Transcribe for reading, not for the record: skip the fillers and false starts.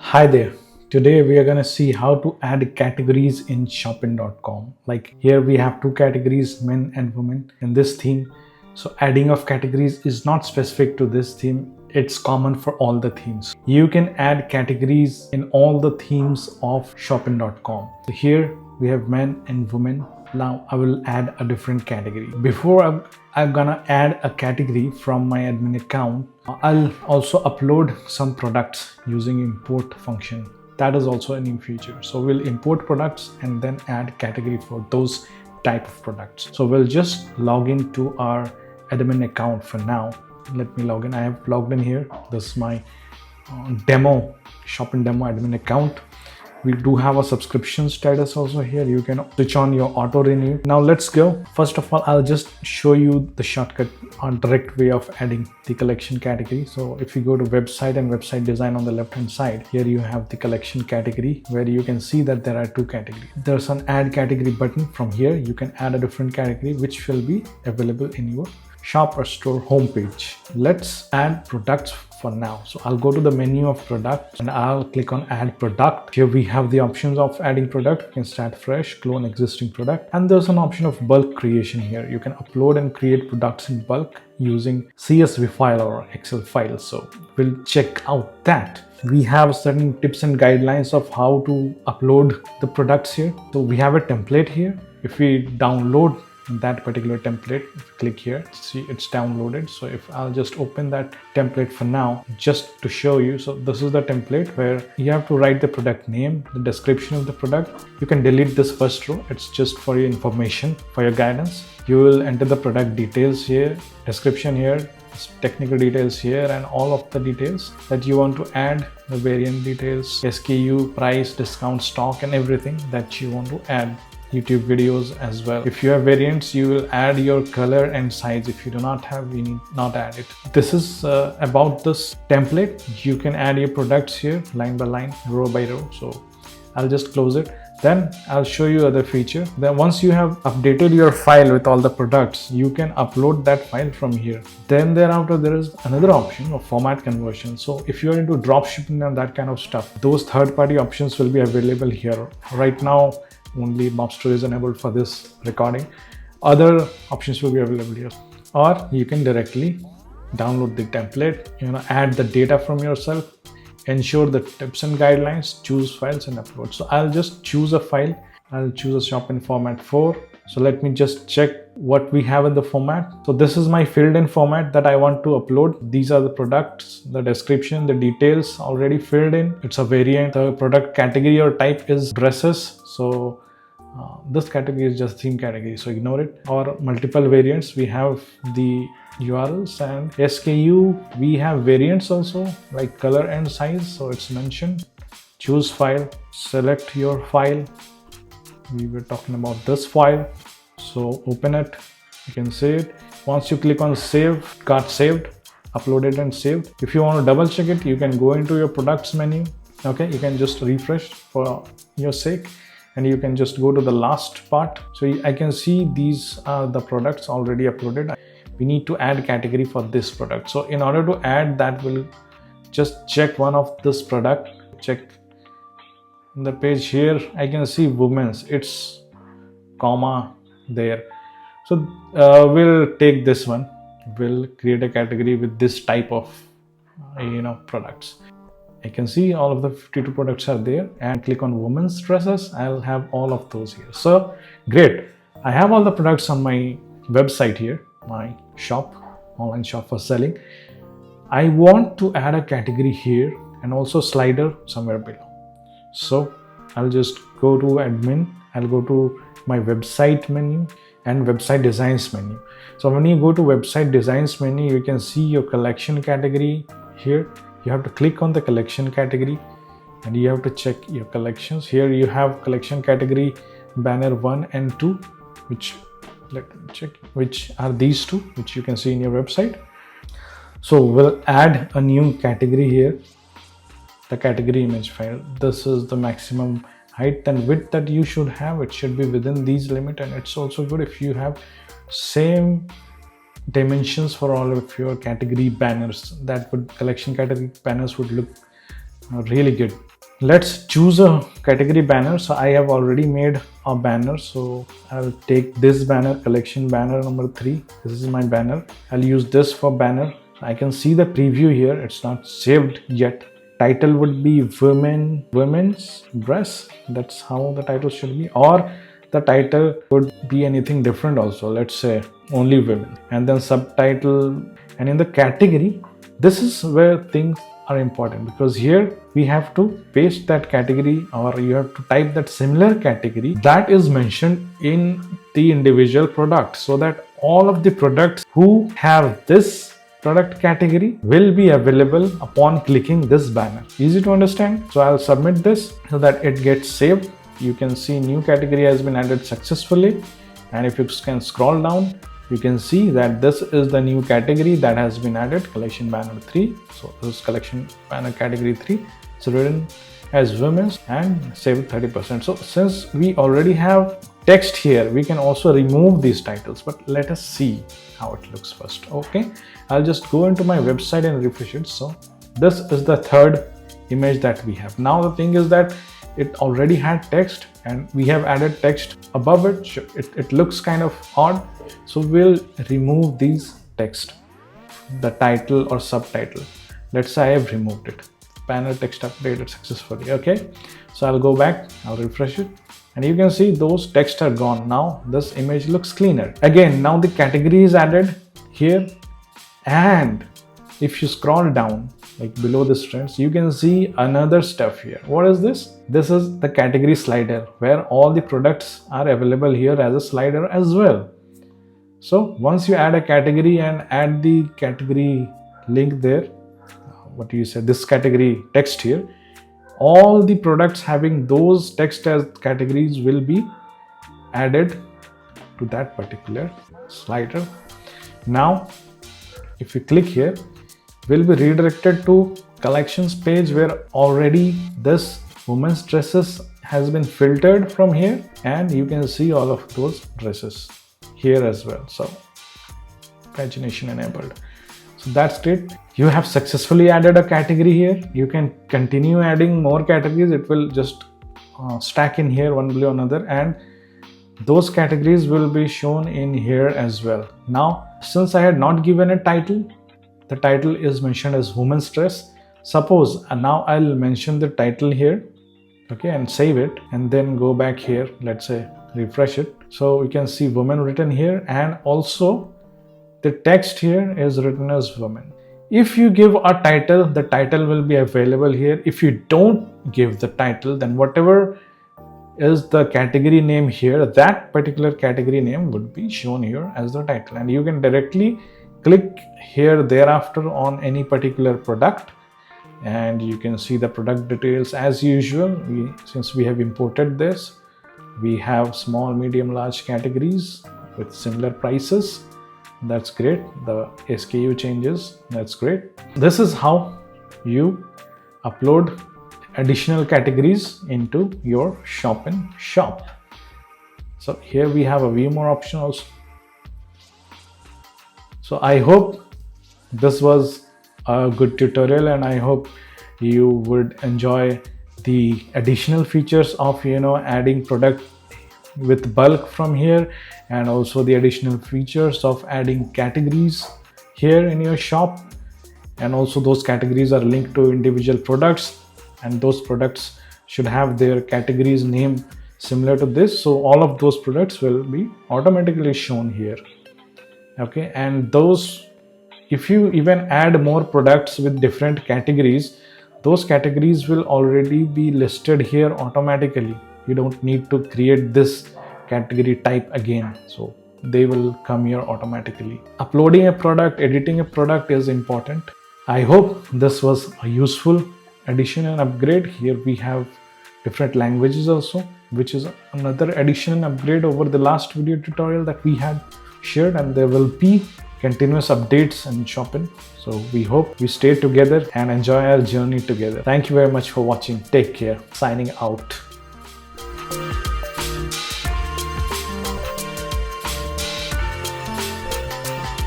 Hi there. Today we are going to see how to add categories in Shoppnn.com. Like here we have two categories, men and women in this theme. So adding of categories is not specific to this theme. It's common for all the themes. You can add categories in all the themes of Shoppnn.com. So here we have men and women. Now I will add a different category. Before I'm gonna add a category from my admin account, I'll also upload some products using import function. That is also a new feature. So we'll import products and then add category for those type of products. So we'll just log into our admin account for now. Let me log in. I have logged in here. This is my demo Shoppnn demo admin account. We do have a subscription status also here. You can switch on your auto renew. Now let's go. First of all, I'll just show you the shortcut on direct way of adding the collection category. So if you go to website and website design on the left hand side, here you have the collection category where you can see that there are two categories. There's an add category button. From here you can add a different category which will be available in your shop or store homepage. Let's add products for now. So I'll go to the menu of products and I'll click on add product. Here we have the options of adding product. You can start fresh, clone existing product, and there's an option of bulk creation here. You can upload and create products in bulk using CSV file or Excel file. So we'll check out that. We have certain tips and guidelines of how to upload the products here. So we have a template here. If we download that particular template, click here, see it's downloaded. So if I'll just open that template for now just to show you. So this is the template where you have to write the product name, the description of the product. You can delete this first row. It's just for your information, for your guidance. You will enter the product details here, description here, technical details here, and all of the details that you want to add, the variant details, SKU, price, discount, stock, and everything that you want to add. YouTube videos as well. If you have variants, you will add your color and size. If you do not have, you need not add it. This is about this template. You can add your products here line by line, row by row. So I'll just close it. Then I'll show you other feature. Then once you have updated your file with all the products, you can upload that file from here. Then thereafter there is another option of format conversion. So if you are into dropshipping and that kind of stuff, those third-party options will be available here. Right now, only Mobster is enabled for this recording. Other options will be available here. Or you can directly download the template, add the data from yourself, ensure the tips and guidelines, choose files and upload. So I'll just choose a file. I'll choose a Shoppnn format 4. So let me just check what we have in the format. So this is my filled in format that I want to upload. These are the products, the description, the details already filled in. It's a variant. The product category or type is dresses. So this category is just theme category, so ignore it. Or multiple variants, we have the URLs, and SKU, we have variants also like color and size, so it's mentioned. Choose file, select your file. We were talking about this file, so open it. You can save it. Once you click on save, got saved, uploaded and saved. If you want to double check it, you can go into your products menu. Okay, you can just refresh for your sake, and you can just go to the last part. So I can see these are the products already uploaded. We need to add category for this product. So in order to add that, we'll just check one of this product. Check the page here. I can see women's. It's comma there. So we'll take this one. We'll create a category with this type of products. I can see all of the 52 products are there, and click on women's dresses. I'll have all of those here. So great. I have all the products on my website here, my shop, online shop for selling. I want to add a category here and also slider somewhere below. So I'll just go to admin. I'll go to my website menu and website designs menu. So when you go to website designs menu, you can see your collection category here. You have to click on the collection category and you have to check your collections. Here you have collection category banner 1 and 2, which let me check, which are these two, which you can see in your website. So we'll add a new category here, the category image file. This is the maximum height and width that you should have. It should be within these limit, and it's also good if you have same dimensions for all of your category banners. That would collection category banners would look really good. Let's choose a category banner. So I have already made a banner, so I'll take this banner, collection banner number 3. This is my banner. I'll use this for banner. I can see the preview here. It's not saved yet. Title would be women's dress. That's how the title should be, or the title could be anything different also. Let's say only women, and then subtitle. And in the category, this is where things are important, because here we have to paste that category, or you have to type that similar category that is mentioned in the individual product, so that all of the products who have this product category will be available upon clicking this banner. Easy to understand. So I'll submit this so that it gets saved. You can see new category has been added successfully, and if you can scroll down, you can see that this is the new category that has been added, collection banner 3. So this is collection banner category 3. It's written as women's and saved 30%. So since we already have text here, we can also remove these titles, but let us see how it looks first. Okay, I'll just go into my website and refresh it. So this is the third image that we have. Now the thing is that it already had text and we have added text above it. It looks kind of odd, so we'll remove these text, the title or subtitle. Let's say I have removed it. Banner text updated successfully. Okay, so I'll go back, I'll refresh it, and you can see those texts are gone. Now this image looks cleaner. Again, now the category is added here, and if you scroll down like below this trends, you can see another stuff here. What is this? This is the category slider, where all the products are available here as a slider as well. So once you add a category and add the category link there, what do you say, this category text here, all the products having those text as categories will be added to that particular slider. Now if you click here, we'll be redirected to collections page, where already this women's dresses has been filtered from here, and you can see all of those dresses here as well. So pagination enabled. So that's great. You have successfully added a category here. You can continue adding more categories. It will just stack in here one below another, and those categories will be shown in here as well. Now, since I had not given a title, the title is mentioned as women's dress. Suppose now I'll mention the title here, okay, and save it, and then go back here. Let's say refresh it. So we can see women written here, and also the text here is written as women. If you give a title, the title will be available here. If you don't give the title, then whatever is the category name here, that particular category name would be shown here as the title, and you can directly click here thereafter on any particular product, and you can see the product details as usual. Since we have imported this, we have small, medium, large categories with similar prices. That's great. The SKU changes. That's great. This is how you upload additional categories into your Shoppnn shop. So here we have a view more option also. So I hope this was a good tutorial, and I hope you would enjoy the additional features of adding product with bulk from here, and also the additional features of adding categories here in your shop, and also those categories are linked to individual products, and those products should have their categories name similar to this, so all of those products will be automatically shown here. Okay, and those, if you even add more products with different categories, those categories will already be listed here automatically. You don't need to create this category type again, so they will come here automatically. Uploading a product, editing a product is important. I hope this was a useful addition and upgrade. Here we have different languages also, which is another addition and upgrade over the last video tutorial that we had shared, and there will be continuous updates in Shoppnn. So we hope we stay together and enjoy our journey together. Thank you very much for watching. Take care. Signing out.